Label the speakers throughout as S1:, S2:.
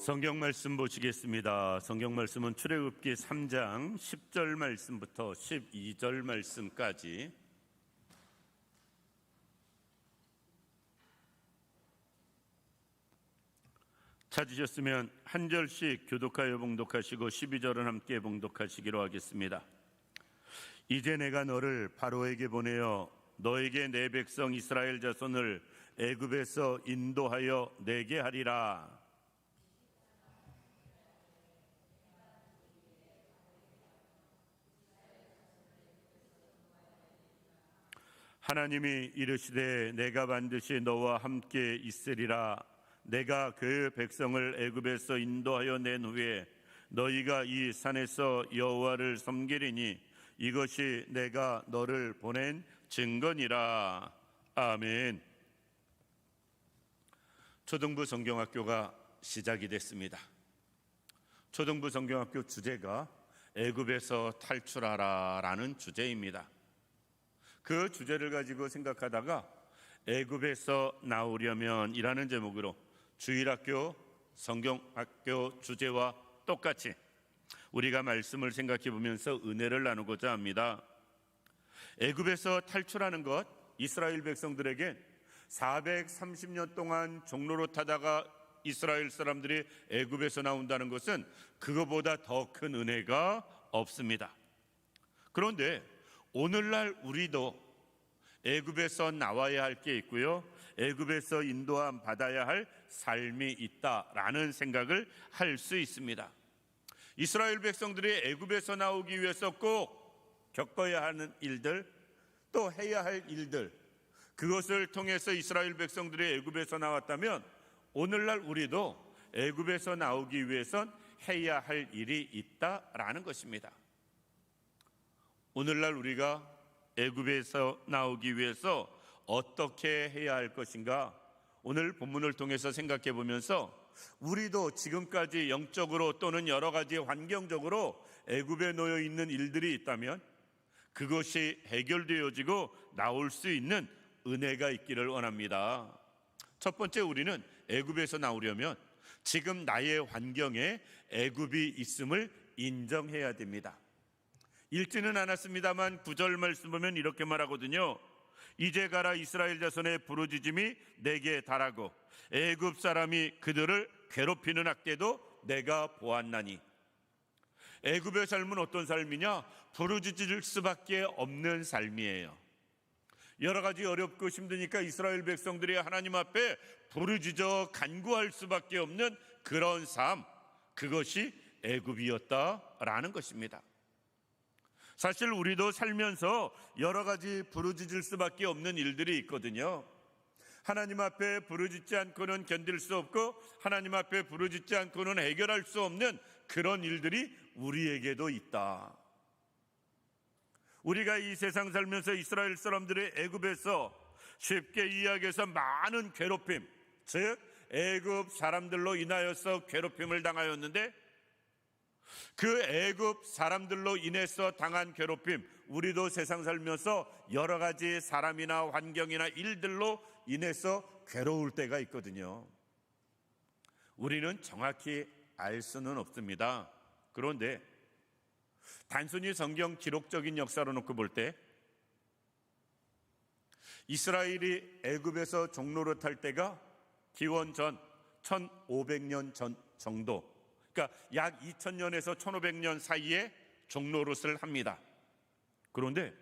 S1: 성경 말씀 보시겠습니다. 성경 말씀은 출애굽기 3장 10절 말씀부터 12절 말씀까지 찾으셨으면 한 절씩 교독하여 봉독하시고 12절은 함께 봉독하시기로 하겠습니다. 이제 내가 너를 바로에게 보내어 너에게 내 백성 이스라엘 자손을 애굽에서 인도하여 내게 하리라. 하나님이 이르시되 내가 반드시 너와 함께 있으리라. 내가 그 백성을 애굽에서 인도하여 낸 후에 너희가 이 산에서 여호와를 섬기리니 이것이 내가 너를 보낸 증거니라. 아멘. 초등부 성경학교가 시작이 됐습니다. 초등부 성경학교 주제가 애굽에서 탈출하라라는 주제입니다. 그 주제를 가지고 생각하다가 애굽에서 나오려면 이라는 제목으로 주일학교 성경학교 주제와 똑같이 우리가 말씀을 생각해 보면서 은혜를 나누고자 합니다. 애굽에서 탈출하는 것, 이스라엘 백성들에게 430년 동안 종로로 타다가 이스라엘 사람들이 애굽에서 나온다는 것은 그거보다 더 큰 은혜가 없습니다. 그런데 오늘날 우리도 애굽에서 나와야 할 게 있고요, 애굽에서 인도함 받아야 할 삶이 있다라는 생각을 할 수 있습니다. 이스라엘 백성들이 애굽에서 나오기 위해서 꼭 겪어야 하는 일들, 또 해야 할 일들, 그것을 통해서 이스라엘 백성들이 애굽에서 나왔다면 오늘날 우리도 애굽에서 나오기 위해선 해야 할 일이 있다라는 것입니다. 오늘날 우리가 애굽에서 나오기 위해서 어떻게 해야 할 것인가, 오늘 본문을 통해서 생각해 보면서 우리도 지금까지 영적으로 또는 여러 가지 환경적으로 애굽에 놓여 있는 일들이 있다면 그것이 해결되어지고 나올 수 있는 은혜가 있기를 원합니다. 첫 번째, 우리는 애굽에서 나오려면 지금 나의 환경에 애굽이 있음을 인정해야 됩니다. 읽지는 않았습니다만 9절 말씀 보면 이렇게 말하거든요. 이제 가라, 이스라엘 자손의 부르짖음이 내게 달하고 애굽 사람이 그들을 괴롭히는 학대도 내가 보았나니. 애굽의 삶은 어떤 삶이냐? 부르짖을 수밖에 없는 삶이에요. 여러 가지 어렵고 힘드니까 이스라엘 백성들이 하나님 앞에 부르짖어 간구할 수밖에 없는 그런 삶, 그것이 애굽이었다라는 것입니다. 사실 우리도 살면서 여러 가지 부르짖을 수밖에 없는 일들이 있거든요. 하나님 앞에 부르짖지 않고는 견딜 수 없고 하나님 앞에 부르짖지 않고는 해결할 수 없는 그런 일들이 우리에게도 있다. 우리가 이 세상 살면서 이스라엘 사람들의 애굽에서 쉽게 이야기해서 많은 괴롭힘, 즉 애굽 사람들로 인하여서 괴롭힘을 당하였는데 그 애굽 사람들로 인해서 당한 괴롭힘, 우리도 세상 살면서 여러 가지 사람이나 환경이나 일들로 인해서 괴로울 때가 있거든요. 우리는 정확히 알 수는 없습니다. 그런데 단순히 성경 기록적인 역사로 놓고 볼 때 이스라엘이 애굽에서 종로를 탈 때가 기원전 1500년 전 정도, 그러니까 약 2000년에서 1500년 사이에 종로릇을 합니다. 그런데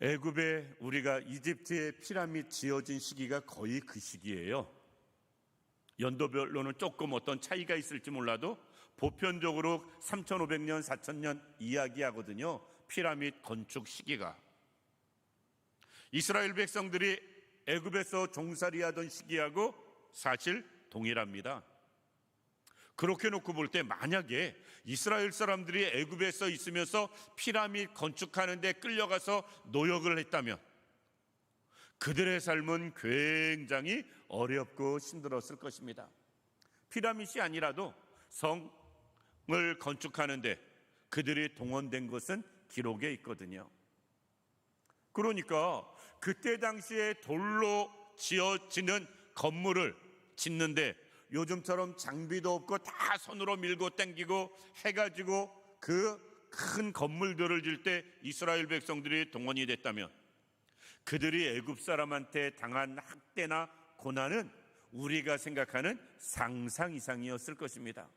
S1: 애굽에 우리가 이집트의 피라미드 지어진 시기가 거의 그 시기예요. 연도별로는 조금 어떤 차이가 있을지 몰라도 보편적으로 3500년, 4000년 이야기하거든요. 피라미드 건축 시기가. 이스라엘 백성들이 애굽에서 종살이하던 시기하고 사실 동일합니다. 그렇게 놓고 볼 때 만약에 이스라엘 사람들이 애굽에서 있으면서 피라미드 건축하는 데 끌려가서 노역을 했다면 그들의 삶은 굉장히 어렵고 힘들었을 것입니다. 피라미드이 아니라도 성을 건축하는 데 그들이 동원된 것은 기록에 있거든요. 그러니까 그때 당시에 돌로 지어지는 건물을 짓는데 요즘처럼 장비도 없고 다 손으로 밀고 당기고 해가지고 그 큰 건물들을 질 때 이스라엘 백성들이 동원이 됐다면 그들이 애굽 사람한테 당한 학대나 고난은 우리가 생각하는 상상 이상이었을 것입니다.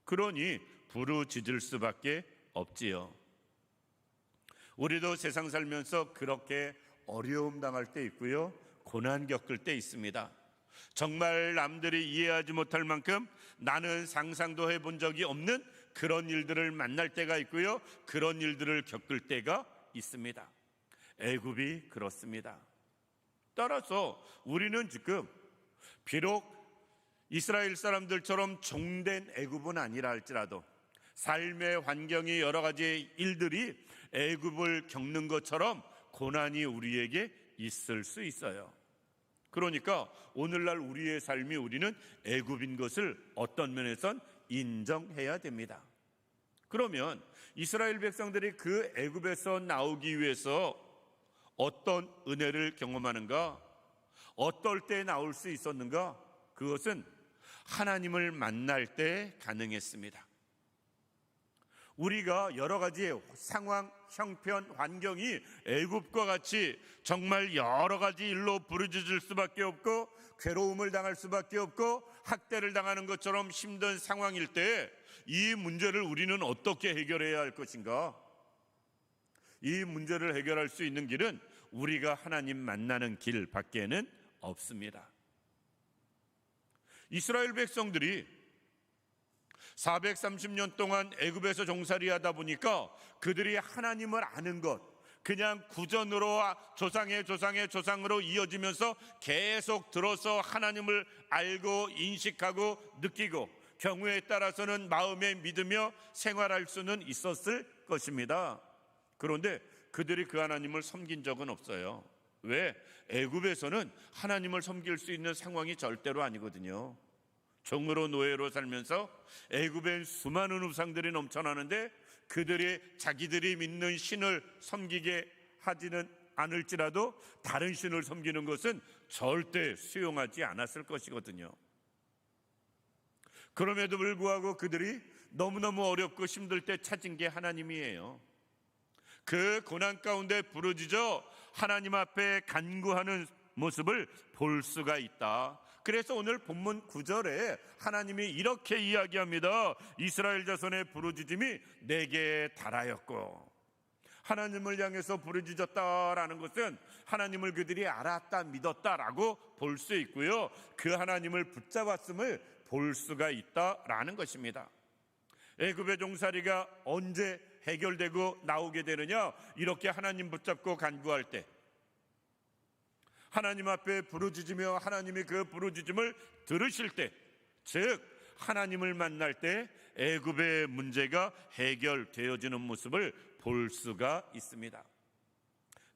S1: 그러니 부르짖을 수밖에 없지요. 우리도 세상 살면서 그렇게 어려움 당할 때 있고요, 고난 겪을 때 있습니다. 정말 남들이 이해하지 못할 만큼 나는 상상도 해본 적이 없는 그런 일들을 만날 때가 있고요, 그런 일들을 겪을 때가 있습니다. 애굽이 그렇습니다. 따라서 우리는 지금 비록 이스라엘 사람들처럼 종된 애굽은 아니라 할지라도 삶의 환경이 여러 가지 일들이 애굽을 겪는 것처럼 고난이 우리에게 있을 수 있어요. 그러니까 오늘날 우리의 삶이 우리는 애굽인 것을 어떤 면에선 인정해야 됩니다. 그러면 이스라엘 백성들이 그 애굽에서 나오기 위해서 어떤 은혜를 경험하는가? 어떨 때 나올 수 있었는가? 그것은 하나님을 만날 때 가능했습니다. 우리가 여러 가지 상황, 형편, 환경이 애굽과 같이 정말 여러 가지 일로 부르짖을 수밖에 없고 괴로움을 당할 수밖에 없고 학대를 당하는 것처럼 힘든 상황일 때 이 문제를 우리는 어떻게 해결해야 할 것인가? 이 문제를 해결할 수 있는 길은 우리가 하나님 만나는 길 밖에는 없습니다. 이스라엘 백성들이 430년 동안 애굽에서 종살이하다 보니까 그들이 하나님을 아는 것, 그냥 구전으로 조상의 조상으로 이어지면서 계속 들어서 하나님을 알고 인식하고 느끼고 경우에 따라서는 마음에 믿으며 생활할 수는 있었을 것입니다. 그런데 그들이 그 하나님을 섬긴 적은 없어요. 왜? 애굽에서는 하나님을 섬길 수 있는 상황이 절대로 아니거든요. 종으로 노예로 살면서 애굽엔 수많은 우상들이 넘쳐나는데 그들이 자기들이 믿는 신을 섬기게 하지는 않을지라도 다른 신을 섬기는 것은 절대 수용하지 않았을 것이거든요. 그럼에도 불구하고 그들이 너무너무 어렵고 힘들 때 찾은 게 하나님이에요. 그 고난 가운데 부르짖어 하나님 앞에 간구하는 모습을 볼 수가 있다. 그래서 오늘 본문 9절에 하나님이 이렇게 이야기합니다. 이스라엘 자손의 부르짖음이 내게 달하였고, 하나님을 향해서 부르짖었다라는 것은 하나님을 그들이 알았다, 믿었다라고 볼 수 있고요, 그 하나님을 붙잡았음을 볼 수가 있다라는 것입니다. 애굽의 종살이가 언제 해결되고 나오게 되느냐? 이렇게 하나님 붙잡고 간구할 때, 하나님 앞에 부르짖으며 하나님이 그 부르짖음을 들으실 때, 즉 하나님을 만날 때 애굽의 문제가 해결되어지는 모습을 볼 수가 있습니다.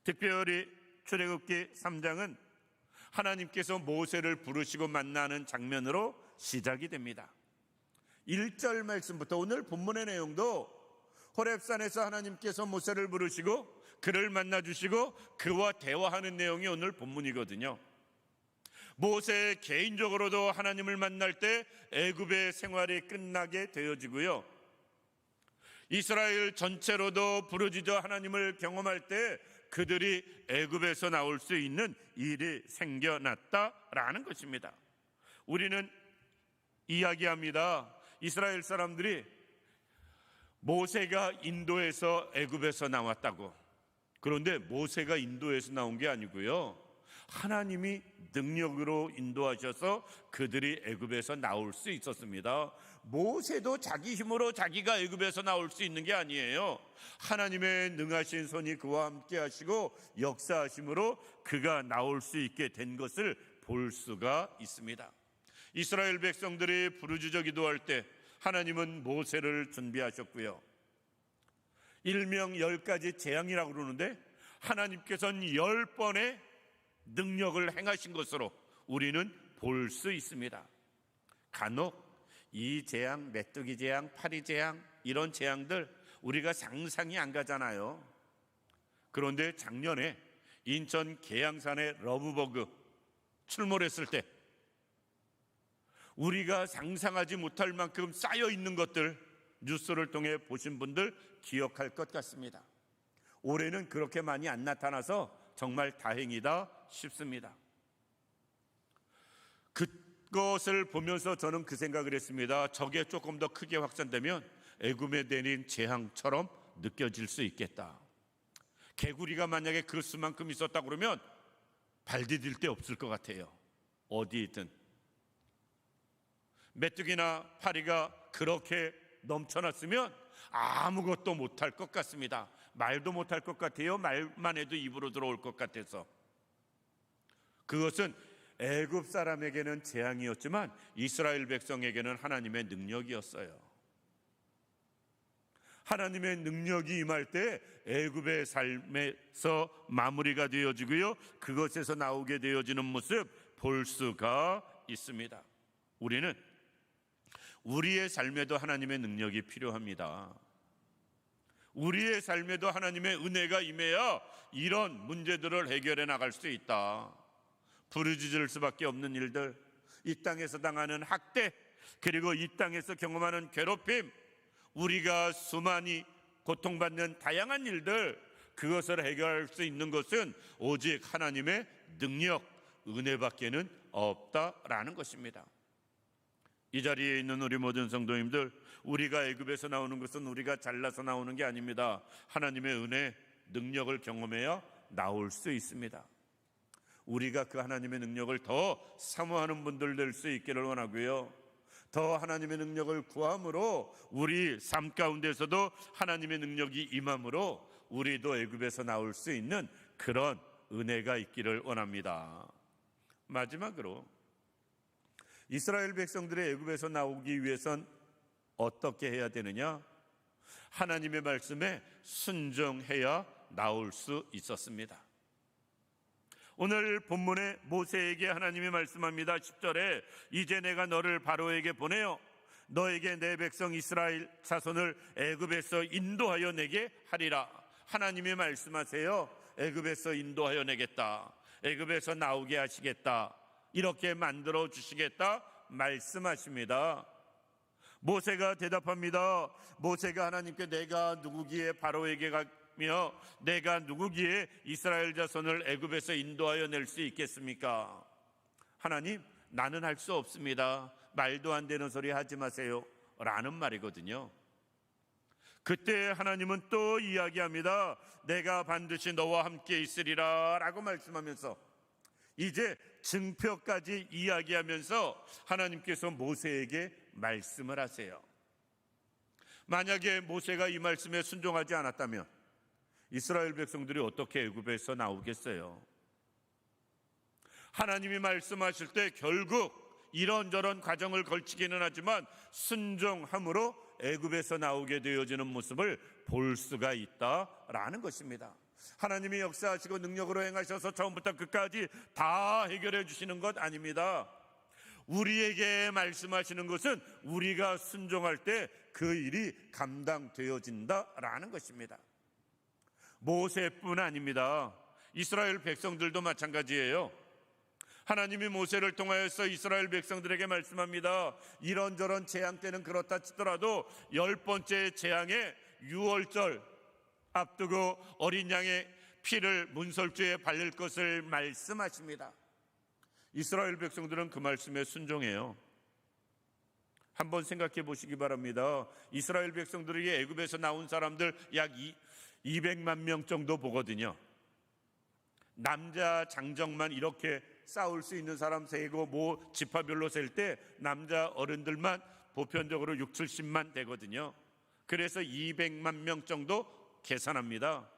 S1: 특별히 출애굽기 3장은 하나님께서 모세를 부르시고 만나는 장면으로 시작이 됩니다. 1절 말씀부터 오늘 본문의 내용도 호렙산에서 하나님께서 모세를 부르시고 그를 만나주시고 그와 대화하는 내용이 오늘 본문이거든요. 모세 개인적으로도 하나님을 만날 때 애굽의 생활이 끝나게 되어지고요, 이스라엘 전체로도 부르짖어 하나님을 경험할 때 그들이 애굽에서 나올 수 있는 일이 생겨났다라는 것입니다. 우리는 이야기합니다. 이스라엘 사람들이 모세가 인도에서 애굽에서 나왔다고. 그런데 모세가 인도에서 나온 게 아니고요, 하나님이 능력으로 인도하셔서 그들이 애굽에서 나올 수 있었습니다. 모세도 자기 힘으로 자기가 애굽에서 나올 수 있는 게 아니에요. 하나님의 능하신 손이 그와 함께 하시고 역사하심으로 그가 나올 수 있게 된 것을 볼 수가 있습니다. 이스라엘 백성들이 부르짖어 기도할 때 하나님은 모세를 준비하셨고요, 일명 10가지 재앙이라고 그러는데 하나님께서는 10번의 능력을 행하신 것으로 우리는 볼 수 있습니다. 간혹 이 재앙, 메뚜기 재앙, 파리 재앙, 이런 재앙들 우리가 상상이 안 가잖아요. 그런데 작년에 인천 계양산의 러브버그 출몰했을 때 우리가 상상하지 못할 만큼 쌓여 있는 것들, 뉴스를 통해 보신 분들 기억할 것 같습니다. 올해는 그렇게 많이 안 나타나서 정말 다행이다 싶습니다. 그것을 보면서 저는 그 생각을 했습니다. 저게 조금 더 크게 확산되면 애굽에 내린 재앙처럼 느껴질 수 있겠다. 개구리가 만약에 그 수만큼 있었다 그러면 발 디딜 데 없을 것 같아요. 어디든. 메뚜기나 파리가 그렇게 넘쳐났으면 아무것도 못할 것 같습니다. 말도 못할 것 같아요. 말만 해도 입으로 들어올 것 같아서. 그것은 애굽 사람에게는 재앙이었지만 이스라엘 백성에게는 하나님의 능력이었어요. 하나님의 능력이 임할 때 애굽의 삶에서 마무리가 되어지고요, 그것에서 나오게 되어지는 모습 볼 수가 있습니다. 우리는 우리의 삶에도 하나님의 능력이 필요합니다. 우리의 삶에도 하나님의 은혜가 임해야 이런 문제들을 해결해 나갈 수 있다. 부르짖을 수밖에 없는 일들, 이 땅에서 당하는 학대, 그리고 이 땅에서 경험하는 괴롭힘, 우리가 수많이 고통받는 다양한 일들, 그것을 해결할 수 있는 것은 오직 하나님의 능력, 은혜밖에는 없다라는 것입니다. 이 자리에 있는 우리 모든 성도님들, 우리가 애굽에서 나오는 것은 우리가 잘나서 나오는 게 아닙니다. 하나님의 은혜, 능력을 경험해야 나올 수 있습니다. 우리가 그 하나님의 능력을 더 사모하는 분들 될 수 있기를 원하고요, 더 하나님의 능력을 구함으로 우리 삶 가운데서도 하나님의 능력이 임함으로 우리도 애굽에서 나올 수 있는 그런 은혜가 있기를 원합니다. 마지막으로 이스라엘 백성들의 애굽에서 나오기 위해선 어떻게 해야 되느냐? 하나님의 말씀에 순종해야 나올 수 있었습니다. 오늘 본문에 모세에게 하나님이 말씀합니다. 10절에 이제 내가 너를 바로에게 보내어 너에게 내 백성 이스라엘 자손을 애굽에서 인도하여 내게 하리라. 하나님이 말씀하세요. 애굽에서 인도하여 내겠다, 애굽에서 나오게 하시겠다, 이렇게 만들어 주시겠다 말씀하십니다. 모세가 대답합니다. 모세가 하나님께 내가 누구기에 바로에게 가며 내가 누구기에 이스라엘 자손을 애굽에서 인도하여 낼 수 있겠습니까? 하나님, 나는 할 수 없습니다. 말도 안 되는 소리 하지 마세요 라는 말이거든요. 그때 하나님은 또 이야기합니다. 내가 반드시 너와 함께 있으리라 라고 말씀하면서 이제 증표까지 이야기하면서 하나님께서 모세에게 말씀을 하세요. 만약에 모세가 이 말씀에 순종하지 않았다면 이스라엘 백성들이 어떻게 애굽에서 나오겠어요? 하나님이 말씀하실 때 결국 이런저런 과정을 걸치기는 하지만 순종함으로 애굽에서 나오게 되어지는 모습을 볼 수가 있다라는 것입니다. 하나님이 역사하시고 능력으로 행하셔서 처음부터 끝까지 다 해결해 주시는 것 아닙니다. 우리에게 말씀하시는 것은 우리가 순종할 때 그 일이 감당되어진다라는 것입니다. 모세뿐 아닙니다. 이스라엘 백성들도 마찬가지예요. 하나님이 모세를 통하여서 이스라엘 백성들에게 말씀합니다. 이런저런 재앙 때는 그렇다 치더라도 10번째 재앙에 유월절 앞두고 어린 양의 피를 문설주에 바를 것을 말씀하십니다. 이스라엘 백성들은 그 말씀에 순종해요. 한번 생각해 보시기 바랍니다. 이스라엘 백성들이 애굽에서 나온 사람들 약 200만 명 정도 보거든요. 남자 장정만 이렇게 싸울 수 있는 사람 세고 지파별로 셀 때 남자 어른들만 보편적으로 6, 70만 되거든요. 그래서 200만 명 정도 계산합니다.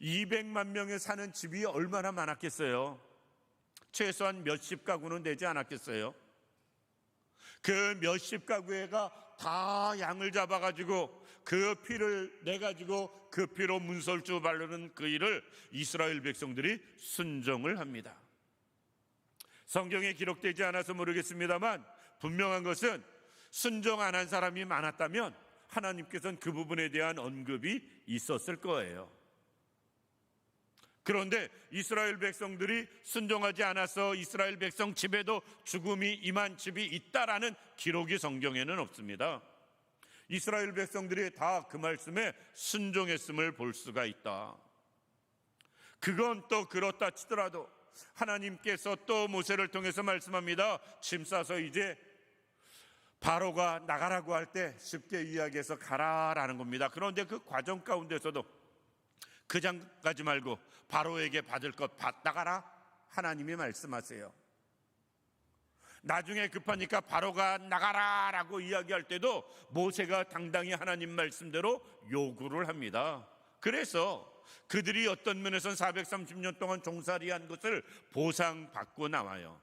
S1: 200만 명에 사는 집이 얼마나 많았겠어요? 최소한 몇십 가구는 되지 않았겠어요? 그 몇십 가구가 다 양을 잡아가지고 그 피를 내가지고 그 피로 문설주 바르는 그 일을 이스라엘 백성들이 순종을 합니다. 성경에 기록되지 않아서 모르겠습니다만 분명한 것은 순종 안 한 사람이 많았다면 하나님께서는 그 부분에 대한 언급이 있었을 거예요. 그런데 이스라엘 백성들이 순종하지 않아서 이스라엘 백성 집에도 죽음이 임한 집이 있다라는 기록이 성경에는 없습니다. 이스라엘 백성들이 다 그 말씀에 순종했음을 볼 수가 있다. 그건 또 그렇다 치더라도 하나님께서 또 모세를 통해서 말씀합니다. 짐 싸서 이제 바로가 나가라고 할 때 쉽게 이야기해서 가라라는 겁니다. 그런데 그 과정 가운데서도 그냥 가지 말고 바로에게 받을 것 받다가라 하나님이 말씀하세요. 나중에 급하니까 바로가 나가라라고 이야기할 때도 모세가 당당히 하나님 말씀대로 요구를 합니다. 그래서 그들이 어떤 면에서는 430년 동안 종살이한 것을 보상받고 나와요.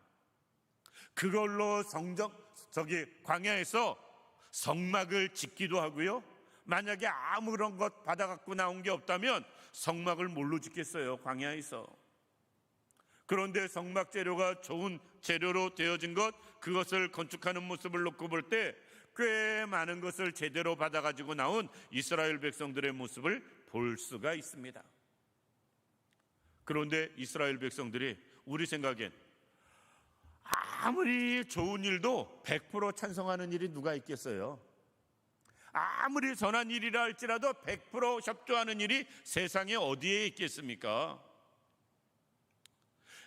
S1: 그걸로 광야에서 성막을 짓기도 하고요. 만약에 아무런 것 받아갖고 나온 게 없다면 성막을 뭘로 짓겠어요? 광야에서. 그런데 성막 재료가 좋은 재료로 되어진 것, 그것을 건축하는 모습을 놓고 볼 때 꽤 많은 것을 제대로 받아가지고 나온 이스라엘 백성들의 모습을 볼 수가 있습니다. 그런데 이스라엘 백성들이 우리 생각엔 아무리 좋은 일도 100% 찬성하는 일이 누가 있겠어요? 아무리 선한 일이라 할지라도 100% 협조하는 일이 세상에 어디에 있겠습니까?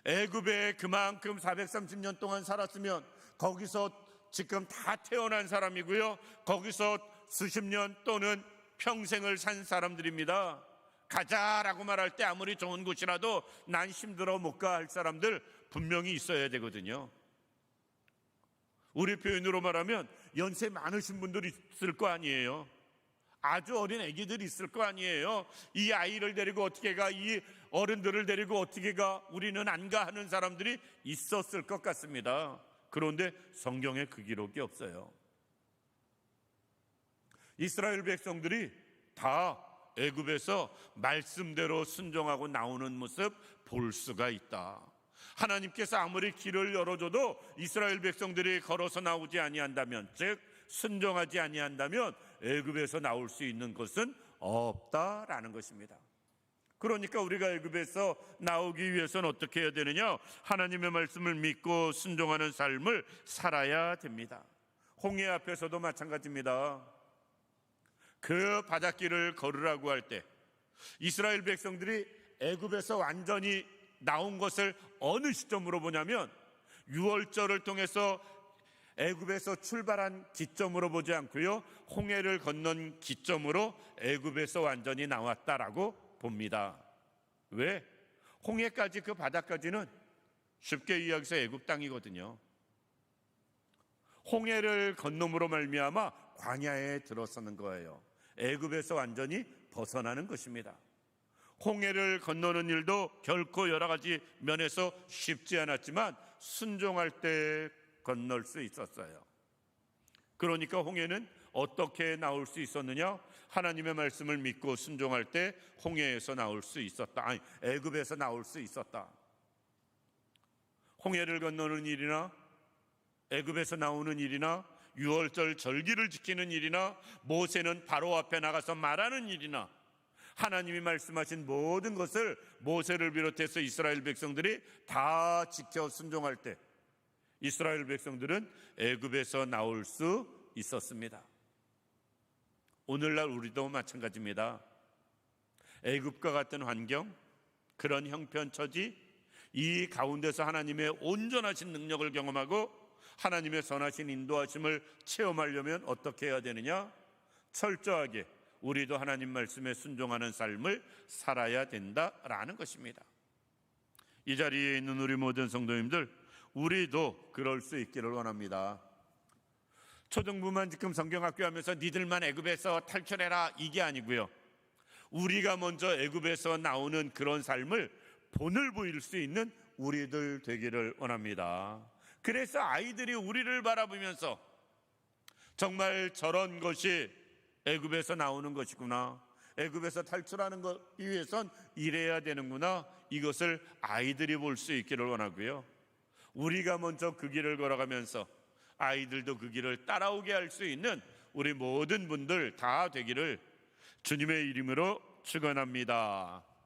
S1: 애굽에 그만큼 430년 동안 살았으면 거기서 지금 다 태어난 사람이고요, 거기서 수십 년 또는 평생을 산 사람들입니다. 가자라고 말할 때 아무리 좋은 곳이라도 난 힘들어 못 가 할 사람들 분명히 있어야 되거든요. 우리 표현으로 말하면 연세 많으신 분들이 있을 거 아니에요. 아주 어린 아기들이 있을 거 아니에요. 이 아이를 데리고 어떻게 가, 이 어른들을 데리고 어떻게 가, 우리는 안 가 하는 사람들이 있었을 것 같습니다. 그런데 성경에 그 기록이 없어요. 이스라엘 백성들이 다 애굽에서 말씀대로 순종하고 나오는 모습 볼 수가 있다. 하나님께서 아무리 길을 열어줘도 이스라엘 백성들이 걸어서 나오지 아니한다면, 즉 순종하지 아니한다면 애굽에서 나올 수 있는 것은 없다라는 것입니다. 그러니까 우리가 애굽에서 나오기 위해서는 어떻게 해야 되느냐? 하나님의 말씀을 믿고 순종하는 삶을 살아야 됩니다. 홍해 앞에서도 마찬가지입니다. 그 바닷길을 걸으라고 할 때 이스라엘 백성들이 애굽에서 완전히 나온 것을 어느 시점으로 보냐면, 유월절을 통해서 애굽에서 출발한 기점으로 보지 않고요, 홍해를 건넌 기점으로 애굽에서 완전히 나왔다라고 봅니다. 왜? 홍해까지, 그 바다까지는 쉽게 이야기해서 애굽 땅이거든요. 홍해를 건nom으로 말미암아 광야에 들어서는 거예요. 애굽에서 완전히 벗어나는 것입니다. 홍해를 건너는 일도 결코 여러 가지 면에서 쉽지 않았지만 순종할 때 건널 수 있었어요. 그러니까 홍해는 어떻게 나올 수 있었느냐? 하나님의 말씀을 믿고 순종할 때 홍해에서 나올 수 있었다. 아니, 애굽에서 나올 수 있었다. 홍해를 건너는 일이나 애굽에서 나오는 일이나 유월절 절기를 지키는 일이나 모세는 바로 앞에 나가서 말하는 일이나 하나님이 말씀하신 모든 것을 모세를 비롯해서 이스라엘 백성들이 다 지켜 순종할 때 이스라엘 백성들은 애굽에서 나올 수 있었습니다. 오늘날 우리도 마찬가지입니다. 애굽과 같은 환경, 그런 형편처지, 이 가운데서 하나님의 온전하신 능력을 경험하고 하나님의 선하신 인도하심을 체험하려면 어떻게 해야 되느냐? 철저하게 우리도 하나님 말씀에 순종하는 삶을 살아야 된다라는 것입니다. 이 자리에 있는 우리 모든 성도님들, 우리도 그럴 수 있기를 원합니다. 초등부만 지금 성경학교 하면서 니들만 애굽에서 탈출해라, 이게 아니고요, 우리가 먼저 애굽에서 나오는 그런 삶을 본을 보일 수 있는 우리들 되기를 원합니다. 그래서 아이들이 우리를 바라보면서 정말 저런 것이 애굽에서 나오는 것이구나, 애굽에서 탈출하는 것 위해선 이래야 되는구나, 이것을 아이들이 볼 수 있기를 원하고요, 우리가 먼저 그 길을 걸어가면서 아이들도 그 길을 따라오게 할 수 있는 우리 모든 분들 다 되기를 주님의 이름으로 축원합니다.